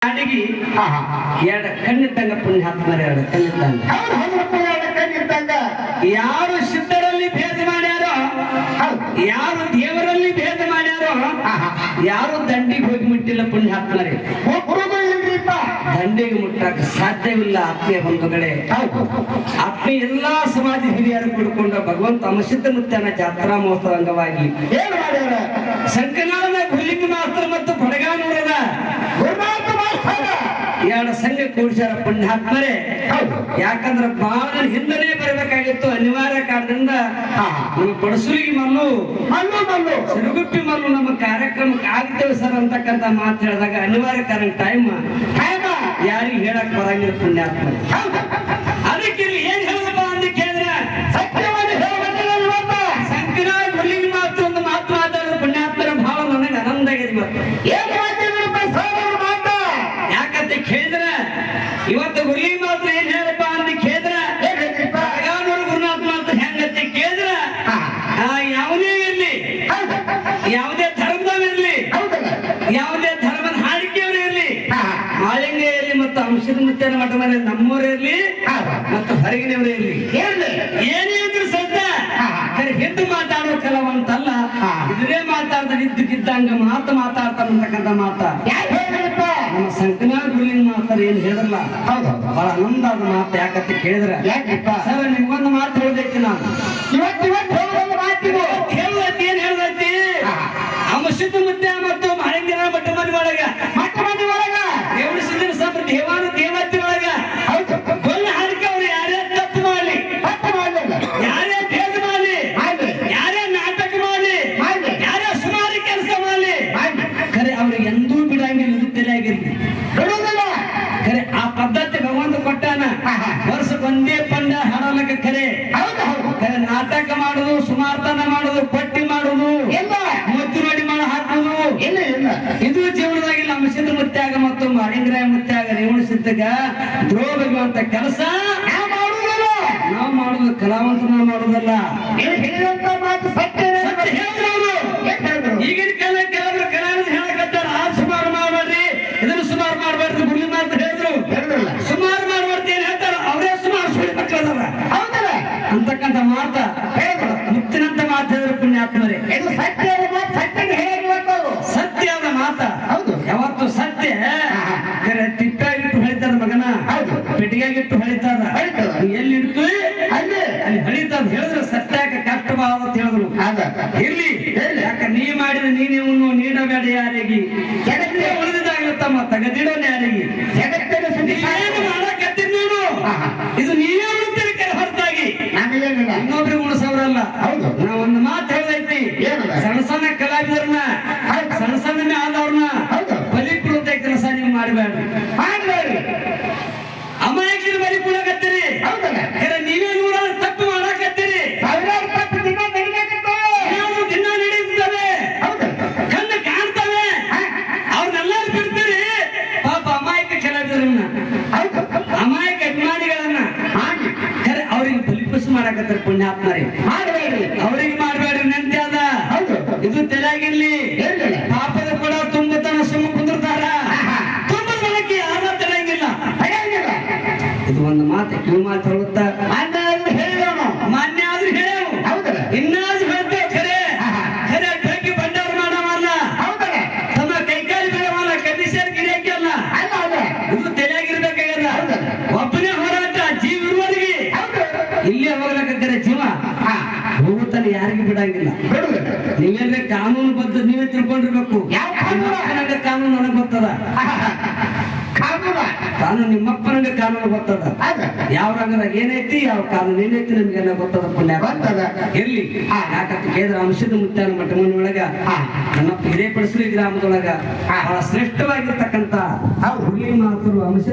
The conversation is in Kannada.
ಅಡಿಗೆ ಎರಡು ಕಣ್ಣಿದ್ದಂಗ ಪುಣ್ಯಾತ್ಮರ ಎರಡು ಕಣ್ಣಿದ್ದಂಗ ಯಾರು ಸಿದ್ಧರಲ್ಲಿ ಭೇದ ಮಾಡ್ಯಾರೋ ಯಾರು ದೇವರಲ್ಲಿ ಭೇದ ಮಾಡ್ಯಾರೋ ಯಾರು ದಂಡಿಗೆ ಹೋಗಿ ಮುಟ್ಟಿಲ್ಲ ಪುಣ್ಯಾತ್ಮರೇ ದಂಡಿಗೆ ಮುಟ್ಟಕ್ಕೆ ಸಾಧ್ಯವಿಲ್ಲ ಆತ್ಮೀಯ ಬಂಧುಗಳೇ ಆತ್ಮೀಯ ಎಲ್ಲಾ ಸಮಾಜ ಹಿರಿಯರು ಕೂಡಿಕೊಂಡ ಭಗವಂತ ಅಮಸಿದ್ಧ ಮುತ್ತನ ಜಾತ್ರಾ ಮಹೋತ್ಸವ ಅಂಗವಾಗಿ ಏನ್ ಮಾಡ್ಯಾರ ಸಂಕನಾಳದ ಗುರುಲಿಂಗ ಮಾಸ್ತರ ಮತ್ತು ಬಡಗಾನೂರದ ಎರಡು ಸಂಘ ಕೂಡಿಸ್ಯಾರ ಪುಣ್ಯಾತ್ಮರೇ ಯಾಕಂದ್ರೆ ಬಹಳ ಹಿಂದನೇ ಬರಬೇಕಾಗಿತ್ತು ಅನಿವಾರ್ಯ ಕಾರಣದಿಂದ ನಮ್ಮ ಬಡಸುಲಿಗೆ ಮಲ್ಲು ಸಿರುಗುಪ್ಪಿ ಮಲ್ಲು ನಮ್ಮ ಕಾರ್ಯಕ್ರಮಕ್ಕೆ ಆಗ್ತೇವೆ ಸರ್ ಅಂತಕ್ಕಂಥ ಮಾತು ಹೇಳಿದಾಗ ಅನಿವಾರ್ಯ ಕಾರಣ ಟೈಮ್ ಯಾರಿಗೆ ಹೇಳಕ್ ಬರಂಗಿಲ್ಲ ಪುಣ್ಯಾತ್ಮರೇ ಅದಕ್ಕೆ ಏನ್ ಹೇಳಪ್ಪ ಅಂತ ಕೇಳಿದ್ರೆ ಸಂಕನಾಳ ಗುರುಲಿಂಗ ಮಾತ್ರ ಒಂದು ಮಾತು ಮಾತಾಡೋದು ಪುಣ್ಯಾತ್ಮರ ಬಹಳ ನನಗೆ ಆನಂದ ಆಗಿದೆ ಕೇಳಿದ್ರ ಇವತ್ತು ಗುರುಲಿಂಗ ಮಾತ್ರ ಏನ್ ಹೇಳಪ್ಪ ಅಂತ ಕೇಳಿದ್ರ ಬಡಗಾನೂರು ಗುರುನಾಥ ಮಾತ್ರ ಹೆಂಗತ್ತೆ ಕೇಳಿದ್ರ ಯಾವುದೇ ಇರ್ಲಿ ಯಾವುದೇ ಧರ್ಮದವಿರ್ಲಿ ಯಾವುದೇ ಧರ್ಮದ ಹಾಡಿಕೆಯವರು ಇರ್ಲಿ ಮಾಳಿಂಗ ಇರ್ಲಿ ಮತ್ತು ಅಂಶದ ಮುತ್ತನ ಮಠ ಮನೆ ನಮ್ಮೂರು ಇರ್ಲಿ ಮತ್ತು ಹೊರಗಿನವರು ಇರ್ಲಿ ಏನೇ ಇದ್ರು ಸದ್ಯ ಹಿಂದೂ ಮಾತಾಡೋ ಕೆಲವಂತಲ್ಲ ಇದೇ ಮಾತಾಡ್ತಾರೆ ಇದ್ದಕ್ಕಿದ್ದಂಗ ಮಾತಾಡ್ತಾರಂತಕ್ಕಂಥ ಮಾತ ನಮ್ಮ ಸಂಕನಾಳ ಗುರುಲಿಂಗ ಮಾತಾರ ಏನ್ ಹೇಳಿದ್ರಲ್ಲ ಬಹಳ ಆನಂದ ಆದ ಮಾತು ಯಾಕಂತ ಕೇಳಿದ್ರ ಸರ್ ನಿಮ್ಗೊಂದು ಮಾತು ಹೇಳ್ದೈತಿ ನಾನು ಹೇಳದೈತಿ ಏನ್ ಹೇಳ್ದೈತಿ ಅಂಶದ ಮುದ್ದೆ ಮತ್ತು ಮಾಳಿಂಗರ ಮಠ ಮನೆ ಒಳಗ ದೇವರ ಸಿದ್ಧನ ಸಭೆ ದೇವಾನು ದೇವತೆ ಒಳಗ ಗೊಲ್ಲ ಹಾಡಿಕೆ ಅವ್ರು ಯಾರೇ ತಪ್ಪು ಮಾಡಲಿ ಯಾರೇ ಭೇದ ಮಾಡಲಿ ಯಾರೇ ನಾಟಕ ಮಾಡಲಿ ಯಾರೇ ಸುಮಾರು ಕೆಲಸ ಮಾಡಲಿ ಖರೆ ಅವ್ರಿಗೆ ಎಂದೂ ಬಿಡಂಗಿಲ್ಲ ಇದು ತಲೆಯಾಗಿರ್ಲಿ ಖರೆ ಆ ಪದ್ಧತಿ ಭಗವಂತ ಕೊಟ್ಟಾನ ವರ್ಷಕ್ಕೆ ಒಂದೇ ಪಂಡ ಹಾಡಲಕ್ಕ ಖರೆ ನಾಟಕ ಮಾಡುದು ಸುಮಾರ್ತನ ಮಾಡುದು ಪಟ್ಟಿ ಮಾಡುದು ಮುತ್ತು ನೋಡಿ ಮಾಡ ಹಾಕುದು ಇದು ಜೀವನದಾಗಿಲ್ಲ ಅಂಶದ ಮುತ್ಯಾಗ ಮತ್ತು ಮಾಳಿಂಗರಾಯ ಮುತ್ಯಾಗ ರೇವಣ ಸಿದ್ಧಗ ದ್ರೋಹ ಬಗೆಯುವಂತ ಕೆಲಸ ನಾವು ಮಾಡುದು ಕಲಾವಂತನ ಮಾಡುದಲ್ಲ ಈಗಿನ ಕಾಲ ಕೆಲವರು ಕಲಾವಿದರು ಹೇಳಕತ್ತಾರ ಸುಮಾರು ಮಾಡಬೇಡ್ರಿ ಇದನ್ನು ಸುಮಾರು ಮಾಡಬೇಡ್ರಿ ಗುರುಲಿ ಮಾತ್ರ ಹೇಳಿದ್ರು ಸುಮಾರು ಮಾಡಬಾರ್ದು ಏನ್ ಹೇಳ್ತಾರ ಅವರೇ ಸುಮಾರು ಸುಳಿ ಮಕ್ಕಳದಾರ ಅಂತಕ್ಕಂಥ ಮಾತ ಮುತ್ತಿನಂತ ಮಾತು ಹೇಳಿದ್ರು ಪುಣ್ಯಾತ್ಮರೇ ಸತ್ಯದ ಮಾತ ಯಾವತ್ತು ಸತ್ಯ ತಿಪ್ಪಾಗಿಟ್ಟು ಹೊಳಿತಾರ ಮಗನ ಪೆಟ್ಟಿಗೆಗಿಟ್ಟು ಹೊಳಿತಾರ ಎಲ್ಲಿ ಇಡ್ತು ಅಲ್ಲಿ ಹೊಳಿತಾರ ಹೇಳಿದ್ರು ಸತ್ಯಾಕ ಕಷ್ಟ ಬಾಳ ಅಂತ ಹೇಳಿದ್ರು ಇರ್ಲಿ ಯಾಕ ನೀ ಮಾಡಿದ ನೀನು ನೀಡಬೇಡ ಯಾರಿಗೆ ಜಗತ್ತೇ ಉಳಿದಿದ್ದಾಗಲ ತಮ್ಮ ತಗದಿಡೋಣ ಯಾರಿಗೆ ಏನು ಮಾಡಕತ್ತೀರಿ ನೀನು ಇದು ನೀವೇ ಉಳಿತೀರಿ ಕೆಲ ಹೊರತಾಗಿ ಇನ್ನೊಬ್ರಿಗೆ ಉಳಿಸೋರಲ್ಲ ನಾ ಒಂದು ಮಾತು ಹೇಳೈತಿ ಸಣ್ಣ ಸಣ್ಣ ಕಲಾವಿದರನ್ನ ಸಣ್ಣ ಸಣ್ಣ ಆದವ್ರನ್ನ ಬಲಿ ಕೊಡುವಂತ ಕೆಲಸ ನೀವು ಮಾಡಬೇಡ್ರಿ ಅಮಾಯಕರು ಬಲಿ ಕೊಡಕತ್ತೀರಿ ನೀವೇ ನೂರ ತಪ್ಪು ಮಾಡಕತ್ತೀರಿ ದಿನ ನಡೀತವೆ ಕಣ್ಣು ಕಾಣ್ತವೆ ಅವ್ರನ್ನೆಲ್ಲರೂ ಬಿಡ್ತೀರಿ ಪಾಪ ಅಮಾಯಕ ಕಲಾವಿದರನ್ನ ಅಮಾಯಕ ಅಭಿಮಾನಿಗಳನ್ನ ಖರೆ ಅವ್ರಿಗೆ ಬಲಿಪಸು ಮಾಡಕತ್ತಾರೆ ಪುಣ್ಯಾತ್ಮರೇ ಅವ್ರಿಗೆ ಮಾಡಬೇಡ್ರಿ ನೆಂತೆ ಅದ ಇದು ತಲೆಯಾಗಿರ್ಲಿ ಪಾಪದ ಕೂಡ ತುಂಬತನ ಸುಮ್ಮ ಕುಂದಿರ್ತಾರ ತುಂಬ ಜನಕ್ಕೆ ಯಾರ ತಲೆಯಂಗಿಲ್ಲ ಇದು ಒಂದು ಮಾತು ಕಿವಿ ಮಾತು ಹೇಳುತ್ತಾ ಮಾನ್ಯ ಆದ್ರೂ ಹೇಳೇವು ಇನ್ನಾದ್ರೂ ಹೇಳ್ತೇವೆ ಖರೆ ಬೆಳಗ್ಗೆ ಬಂಡಾರ ಮಾಡವಲ್ಲ ತಮ್ಮ ಕೈಕಾಲಿ ಬೆಳವಲ್ಲ ಕಮಿಷನ್ ಗಿರಿಯಕ್ಕೆ ಅಲ್ಲ ಇದು ತಲೆಯಾಗಿರ್ಬೇಕಾಗಲ್ಲ ಒಬ್ಬನೇ ಹೋರಾಟ ಜೀವ ಇರುವವರಿಗೆ ಇಲ್ಲೇ ಹೋಗ್ಲಕ್ಕಂತಾರೆ ಜೀವ ಹೋಗುತ್ತಾನೆ ಯಾರಿಗೆ ಬಿಡಂಗಿಲ್ಲ ನೀವೇನ್ರೆ ಕಾನೂನು ಬದ್ಧ ನೀವೇ ತಿಳ್ಕೊಂಡಿರ್ಬೇಕು ಕಾನೂನು ನನಗೆ ಗೊತ್ತದ ಕಾನೂನು ನಿಮ್ಮಪ್ಪನಿಗೆ ಕಾನೂನು ಗೊತ್ತದ ಯಾವ ರಂಗದಾಗ ಏನೈತಿ ಯಾವ ಕಾನೂನು ಏನೈತಿ ನಮ್ಗೆಲ್ಲ ಗೊತ್ತದ ಪುಣ್ಯ ಇರ್ಲಿ ಯಾಕಂತ ಕೇಳಿದ್ರೆ ಅಂಶದ ಮುತ್ತಾನ ಮಠ ಮನೆಯೊಳಗ ನಮ್ಮ ಹಿರೇಪಡಿಸಲಿ ಗ್ರಾಮದೊಳಗ ಬಹಳ ಶ್ರೇಷ್ಠವಾಗಿರ್ತಕ್ಕಂಥ ಹುಲಿ ಮಾತರು ಅಂಶದ